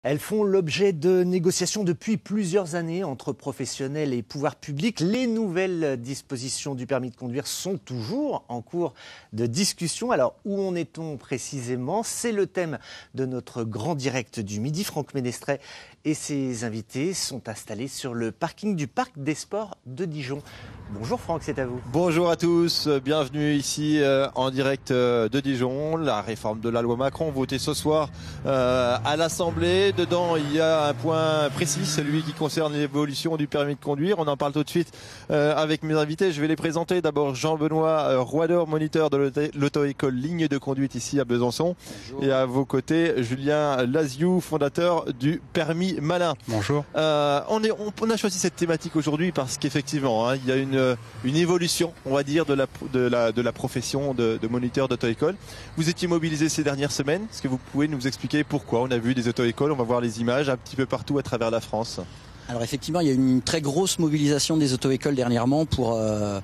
Elles font l'objet de négociations depuis plusieurs années entre professionnels et pouvoirs publics. Les nouvelles dispositions du permis de conduire sont toujours en cours de discussion. Alors, où en est-on précisément? C'est le thème de notre grand direct du midi. Franck Ménestret et ses invités sont installés sur le parking du Parc des Sports de Dijon. Bonjour Franck, c'est à vous. Bonjour à tous, bienvenue ici en direct de Dijon. La réforme de la loi Macron votée ce soir à l'Assemblée. Dedans, il y a un point précis, celui qui concerne l'évolution du permis de conduire. On en parle tout de suite avec mes invités. Je vais les présenter. D'abord Jean-Benoît Roidor, moniteur de l'auto-école Ligne de conduite ici à Besançon. Bonjour. Et à vos côtés, Julien Laziou, fondateur du Permis Malin. Bonjour. On a choisi cette thématique aujourd'hui parce qu'effectivement, il y a une évolution, on va dire, de la profession de moniteur d'auto-école. Vous étiez mobilisé ces dernières semaines. Est-ce que vous pouvez nous expliquer pourquoi? On a vu des auto-écoles, on va voir les images un petit peu partout à travers la France. Alors effectivement, il y a eu une très grosse mobilisation des auto-écoles dernièrement contre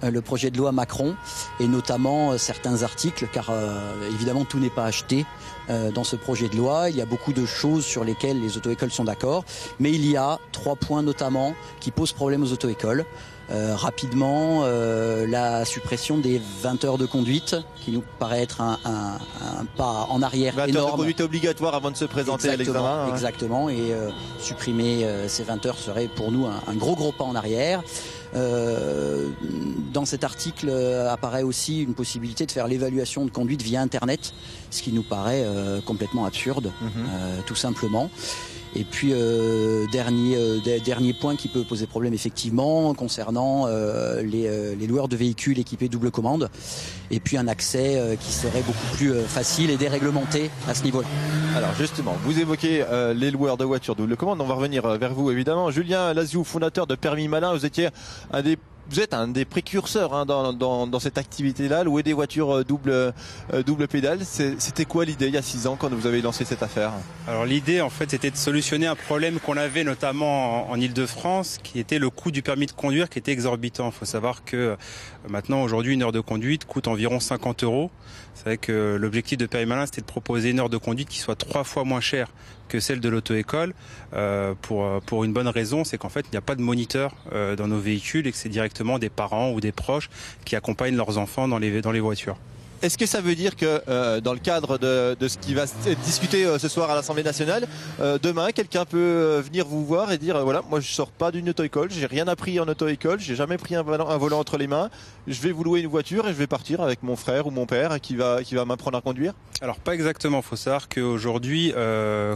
le projet de loi Macron et notamment certains articles, car évidemment tout n'est pas acheté dans ce projet de loi. Il y a beaucoup de choses sur lesquelles les auto-écoles sont d'accord, mais il y a 3 points notamment qui posent problème aux auto-écoles. Rapidement, la suppression des 20 heures de conduite, qui nous paraît être un pas en arrière 20 énorme. 20 heures de conduite obligatoire avant de se présenter à l'examen. Exactement, et supprimer ces 20 heures serait pour nous un gros pas en arrière. Dans cet article apparaît aussi une possibilité de faire l'évaluation de conduite via Internet, ce qui nous paraît complètement absurde, tout simplement. Et puis dernier point qui peut poser problème effectivement concernant les loueurs de véhicules équipés double commande, et puis un accès qui serait beaucoup plus facile et déréglementé à ce niveau-là. Alors justement, vous évoquez les loueurs de voitures double commande, on va revenir vers vous évidemment. Julien Laziou, fondateur de Permis Malin, vous êtes un des précurseurs dans cette activité-là, louer des voitures double pédale. C'était quoi l'idée il y a 6 ans quand vous avez lancé cette affaire? Alors l'idée en fait c'était de solutionner un problème qu'on avait notamment en Ile-de-France, qui était le coût du permis de conduire qui était exorbitant. Il faut savoir que maintenant aujourd'hui une heure de conduite coûte environ 50 €. C'est vrai que l'objectif de Permis Malin c'était de proposer une heure de conduite qui soit 3 fois moins chère que celle de l'auto-école, pour une bonne raison, c'est qu'en fait il n'y a pas de moniteur dans nos véhicules et que c'est directement des parents ou des proches qui accompagnent leurs enfants dans les voitures. Est-ce que ça veut dire que dans le cadre de ce qui va être discuté ce soir à l'Assemblée nationale, demain quelqu'un peut venir vous voir et dire voilà, moi je sors pas d'une auto-école, j'ai rien appris en auto-école, j'ai jamais pris un volant entre les mains, je vais vous louer une voiture et je vais partir avec mon frère ou mon père qui va m'apprendre à conduire? Alors pas exactement, il faut savoir qu'aujourd'hui,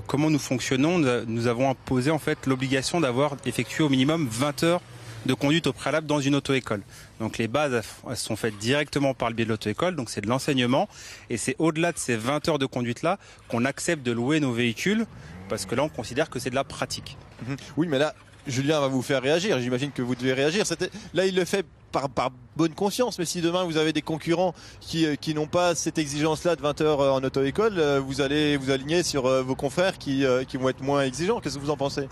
comment nous fonctionnons, nous avons imposé en fait l'obligation d'avoir effectué au minimum 20 heures de conduite au préalable dans une auto-école. Donc les bases elles sont faites directement par le biais de l'auto-école, donc c'est de l'enseignement, et c'est au-delà de ces 20 heures de conduite-là qu'on accepte de louer nos véhicules, parce que là on considère que c'est de la pratique. Oui, mais là, Julien va vous faire réagir, j'imagine que vous devez réagir. Là, il le fait par bonne conscience, mais si demain vous avez des concurrents qui n'ont pas cette exigence-là de 20 heures en auto-école, vous allez vous aligner sur vos confrères qui vont être moins exigeants. Qu'est-ce que vous en pensez?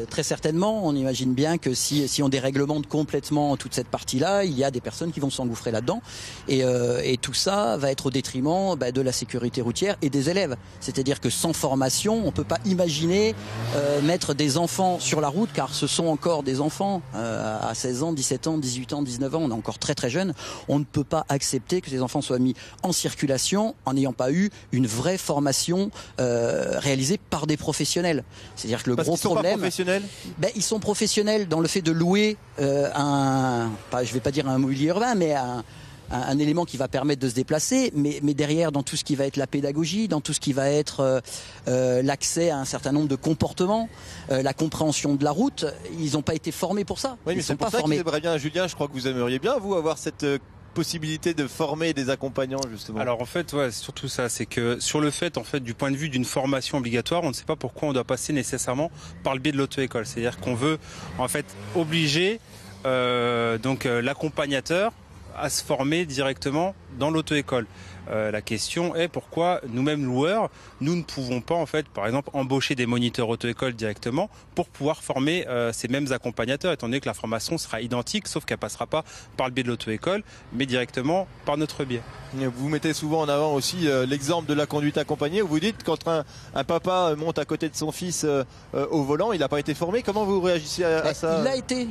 Très certainement, on imagine bien que si on déréglemente complètement toute cette partie-là, il y a des personnes qui vont s'engouffrer là-dedans, et tout ça va être au détriment de la sécurité routière et des élèves. C'est-à-dire que sans formation, on ne peut pas imaginer mettre des enfants sur la route, car ce sont encore des enfants à 16 ans, 17 ans, 18 ans, 19 ans, on est encore très jeunes. On ne peut pas accepter que ces enfants soient mis en circulation en n'ayant pas eu une vraie formation réalisée par des professionnels. C'est-à-dire que le gros problème... Pas professionnels? Ils sont professionnels dans le fait de louer je vais pas dire un mobilier urbain, mais un élément qui va permettre de se déplacer, mais derrière, dans tout ce qui va être la pédagogie, dans tout ce qui va être l'accès à un certain nombre de comportements, la compréhension de la route, ils n'ont pas été formés pour ça. Oui, mais c'est pour ça qu'ils aimeraient bien, Julien, je crois que vous aimeriez bien, vous, avoir cette possibilité de former des accompagnants, justement. Alors en fait, c'est surtout ça, c'est que sur le fait, en fait, du point de vue d'une formation obligatoire, on ne sait pas pourquoi on doit passer nécessairement par le biais de l'auto-école. C'est-à-dire qu'on veut, en fait, obliger l'accompagnateur à se former directement dans l'auto-école. la question est pourquoi nous-mêmes loueurs, nous ne pouvons pas en fait, par exemple, embaucher des moniteurs auto-école directement pour pouvoir former ces mêmes accompagnateurs, étant donné que la formation sera identique, sauf qu'elle passera pas par le biais de l'auto-école, mais directement par notre biais. Vous mettez souvent en avant aussi l'exemple de la conduite accompagnée. Vous dites quand un papa monte à côté de son fils au volant, il n'a pas été formé. Comment vous réagissez à ça?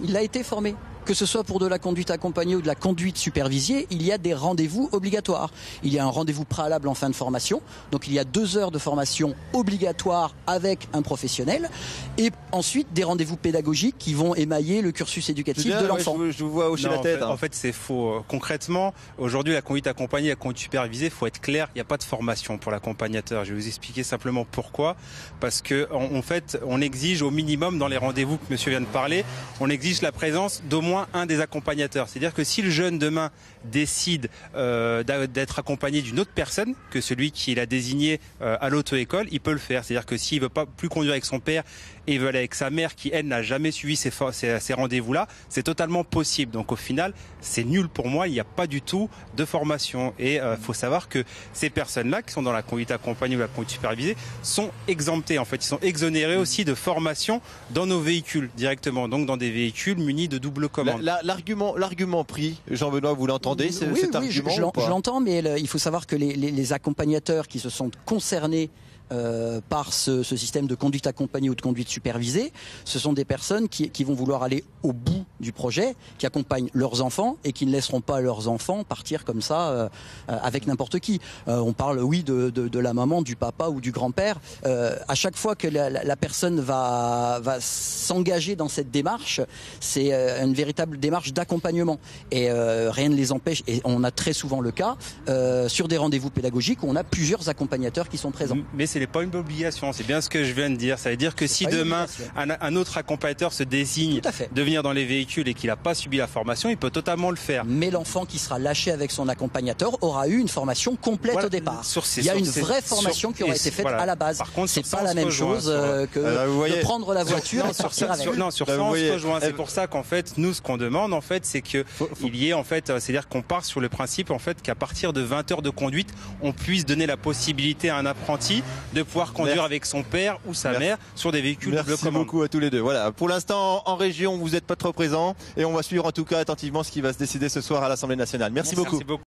Il a été formé. Que ce soit pour de la conduite accompagnée ou de la conduite supervisée, il y a des rendez-vous obligatoires. Il y a un rendez-vous préalable en fin de formation. Donc il y a 2 heures de formation obligatoire avec un professionnel. Et ensuite des rendez-vous pédagogiques qui vont émailler le cursus éducatif de l'enfant. Je vous vois hocher la tête. En fait, c'est faux. Concrètement, aujourd'hui, la conduite accompagnée, la conduite supervisée, faut être clair, il n'y a pas de formation pour l'accompagnateur. Je vais vous expliquer simplement pourquoi. Parce que, en fait, on exige au minimum dans les rendez-vous que monsieur vient de parler, on exige la présence d'au moins un des accompagnateurs. C'est-à-dire que si le jeune demain décide d'être accompagné d'une autre personne que celui qu'il a désigné à l'auto-école, il peut le faire. C'est-à-dire que s'il veut pas plus conduire avec son père et veut aller avec sa mère qui, elle, n'a jamais suivi ces rendez-vous-là, c'est totalement possible. Donc au final, c'est nul pour moi, il n'y a pas du tout de formation. Et faut savoir que ces personnes-là, qui sont dans la conduite accompagnée ou la conduite supervisée, sont exemptées. En fait, ils sont exonérés aussi de formation dans nos véhicules directement, donc dans des véhicules munis de double commande. L'argument pris, Jean-Benoît, vous l'entendez, cet argument? Je l'entends, mais il faut savoir que les accompagnateurs qui se sont concernés par ce système de conduite accompagnée ou de conduite supervisée, ce sont des personnes qui vont vouloir aller au bout du projet, qui accompagnent leurs enfants et qui ne laisseront pas leurs enfants partir comme ça avec n'importe qui. On parle, oui, de la maman, du papa ou du grand-père. À chaque fois que la personne va s'engager dans cette démarche, c'est une véritable démarche d'accompagnement. Et rien ne les empêche, et on a très souvent le cas, sur des rendez-vous pédagogiques où on a plusieurs accompagnateurs qui sont présents. Mais ce n'est pas une obligation, c'est bien ce que je viens de dire. Ça veut dire que si demain un autre accompagnateur se désigne de venir dans les véhicules et qu'il n'a pas subi la formation, il peut totalement le faire. Mais l'enfant qui sera lâché avec son accompagnateur aura eu une formation complète au départ. Il y a une vraie formation qui aura été faite à la base. Par contre, c'est pas la même chose que de prendre la voiture et sortir avec. Non, sur ça on se rejoint. C'est pour ça qu'en fait, nous, ce qu'on demande, en fait, c'est que il y ait, en fait, c'est-à-dire qu'on part sur le principe, en fait, qu'à partir de 20 heures de conduite, on puisse donner la possibilité à un apprenti de pouvoir conduire avec son père ou sa mère sur des véhicules double commande. Merci beaucoup à tous les deux. Voilà. Pour l'instant, en région, vous n'êtes pas trop présents et on va suivre en tout cas attentivement ce qui va se décider ce soir à l'Assemblée nationale. Merci beaucoup.